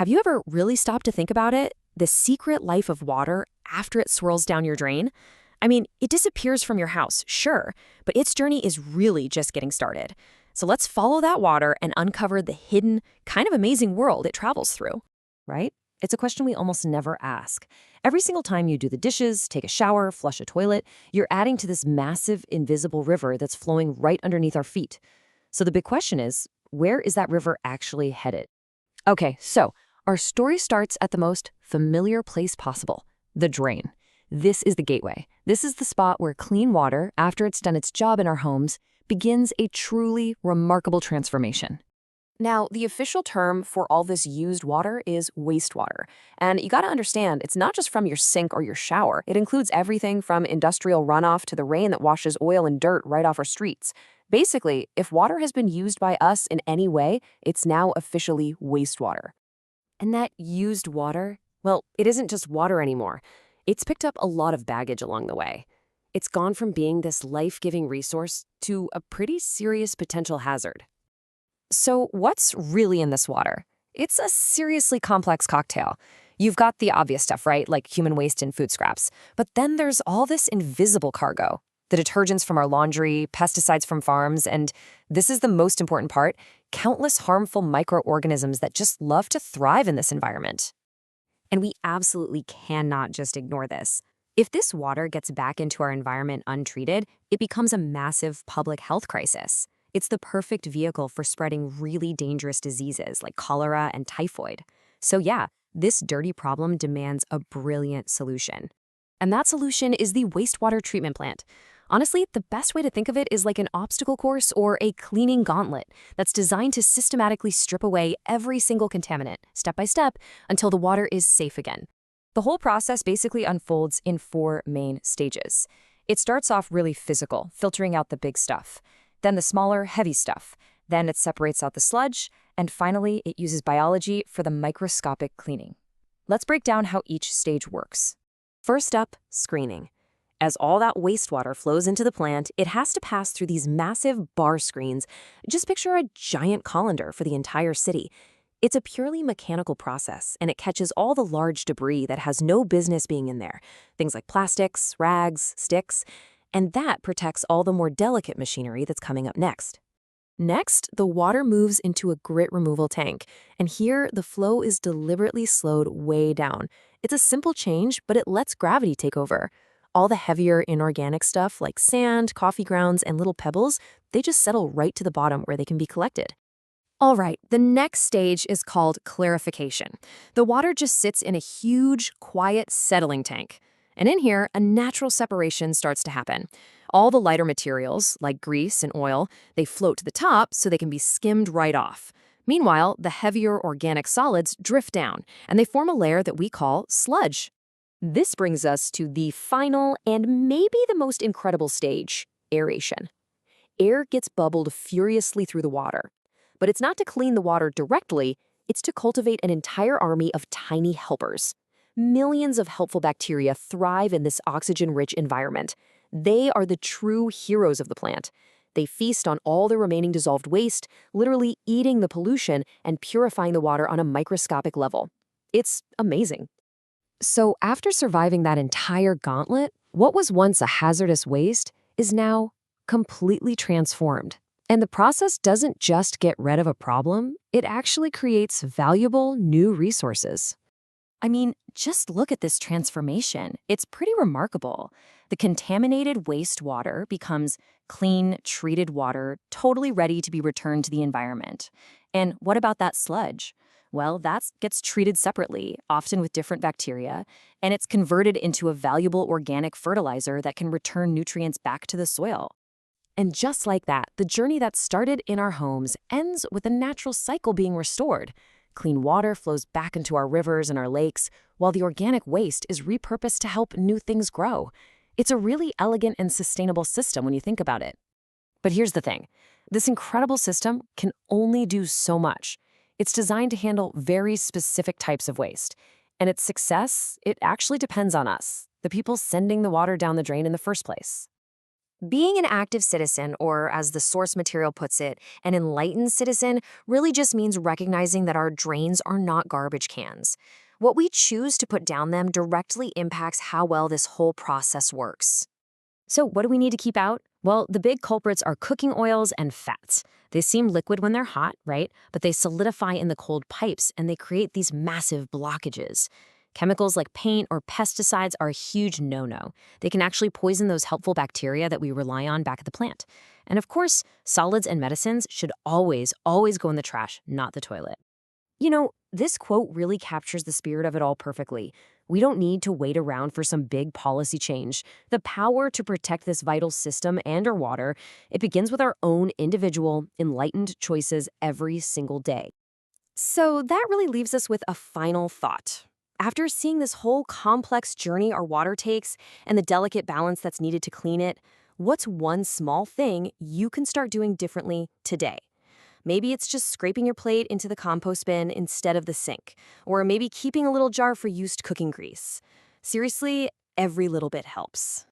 Have you ever really stopped to think about it? The secret life of water after it swirls down your drain? I mean, it disappears from your house, sure, but its journey is really just getting started. So let's follow that water and uncover the hidden, kind of amazing world it travels through. Right? It's a question we almost never ask. Every single time you do the dishes, take a shower, flush a toilet, you're adding to this massive, invisible river that's flowing right underneath our feet. So the big question is, where is that river actually headed? Okay, so our story starts at the most familiar place possible, the drain. This is the gateway. This is the spot where clean water, after it's done its job in our homes, begins a truly remarkable transformation. Now, the official term for all this used water is wastewater. And you gotta understand, it's not just from your sink or your shower. It includes everything from industrial runoff to the rain that washes oil and dirt right off our streets. Basically, if water has been used by us in any way, it's now officially wastewater. And that used water, well, it isn't just water anymore. It's picked up a lot of baggage along the way. It's gone from being this life-giving resource to a pretty serious potential hazard. So what's really in this water? It's a seriously complex cocktail. You've got the obvious stuff, right? Like human waste and food scraps. But then there's all this invisible cargo. The detergents from our laundry, pesticides from farms, and this is the most important part, countless harmful microorganisms that just love to thrive in this environment. And we absolutely cannot just ignore this. If this water gets back into our environment untreated, it becomes a massive public health crisis. It's the perfect vehicle for spreading really dangerous diseases like cholera and typhoid. So yeah, this dirty problem demands a brilliant solution. And that solution is the wastewater treatment plant. Honestly, the best way to think of it is like an obstacle course or a cleaning gauntlet that's designed to systematically strip away every single contaminant, step by step, until the water is safe again. The whole process basically unfolds in 4 main stages. It starts off really physical, filtering out the big stuff. Then the smaller, heavy stuff. Then it separates out the sludge. And finally, it uses biology for the microscopic cleaning. Let's break down how each stage works. First up, screening. As all that wastewater flows into the plant, it has to pass through these massive bar screens. Just picture a giant colander for the entire city. It's a purely mechanical process, and it catches all the large debris that has no business being in there. Things like plastics, rags, sticks, and that protects all the more delicate machinery that's coming up next. Next, the water moves into a grit removal tank, and here the flow is deliberately slowed way down. It's a simple change, but it lets gravity take over. All the heavier inorganic stuff like sand, coffee grounds, and little pebbles, they just settle right to the bottom where they can be collected. All right, the next stage is called clarification. The water just sits in a huge, quiet settling tank. And in here, a natural separation starts to happen. All the lighter materials, like grease and oil, they float to the top so they can be skimmed right off. Meanwhile, the heavier organic solids drift down, and they form a layer that we call sludge. This brings us to the final and maybe the most incredible stage, aeration. Air gets bubbled furiously through the water. But it's not to clean the water directly, it's to cultivate an entire army of tiny helpers. Millions of helpful bacteria thrive in this oxygen-rich environment. They are the true heroes of the plant. They feast on all the remaining dissolved waste, literally eating the pollution and purifying the water on a microscopic level. It's amazing. So after surviving that entire gauntlet, what was once a hazardous waste is now completely transformed. And the process doesn't just get rid of a problem, it actually creates valuable new resources. I mean, just look at this transformation. It's pretty remarkable. The contaminated wastewater becomes clean, treated water, totally ready to be returned to the environment. And what about that sludge? Well, that gets treated separately, often with different bacteria, and it's converted into a valuable organic fertilizer that can return nutrients back to the soil. And just like that, the journey that started in our homes ends with a natural cycle being restored. Clean water flows back into our rivers and our lakes, while the organic waste is repurposed to help new things grow. It's a really elegant and sustainable system when you think about it. But here's the thing. This incredible system can only do so much. It's designed to handle very specific types of waste. And its success, it actually depends on us, the people sending the water down the drain in the first place. Being an active citizen, or as the source material puts it, an enlightened citizen, really just means recognizing that our drains are not garbage cans. What we choose to put down them directly impacts how well this whole process works. So, what do we need to keep out? Well, the big culprits are cooking oils and fats. They seem liquid when they're hot, right? But they solidify in the cold pipes and they create these massive blockages. Chemicals like paint or pesticides are a huge no-no. They can actually poison those helpful bacteria that we rely on back at the plant. And of course, solids and medicines should always go in the trash, not the toilet. This quote really captures the spirit of it all perfectly. We don't need to wait around for some big policy change. The power to protect this vital system and our water, it begins with our own individual, enlightened choices every single day. So that really leaves us with a final thought. After seeing this whole complex journey our water takes and the delicate balance that's needed to clean it, what's one small thing you can start doing differently today? Maybe it's just scraping your plate into the compost bin instead of the sink, or maybe keeping a little jar for used cooking grease. Seriously, every little bit helps.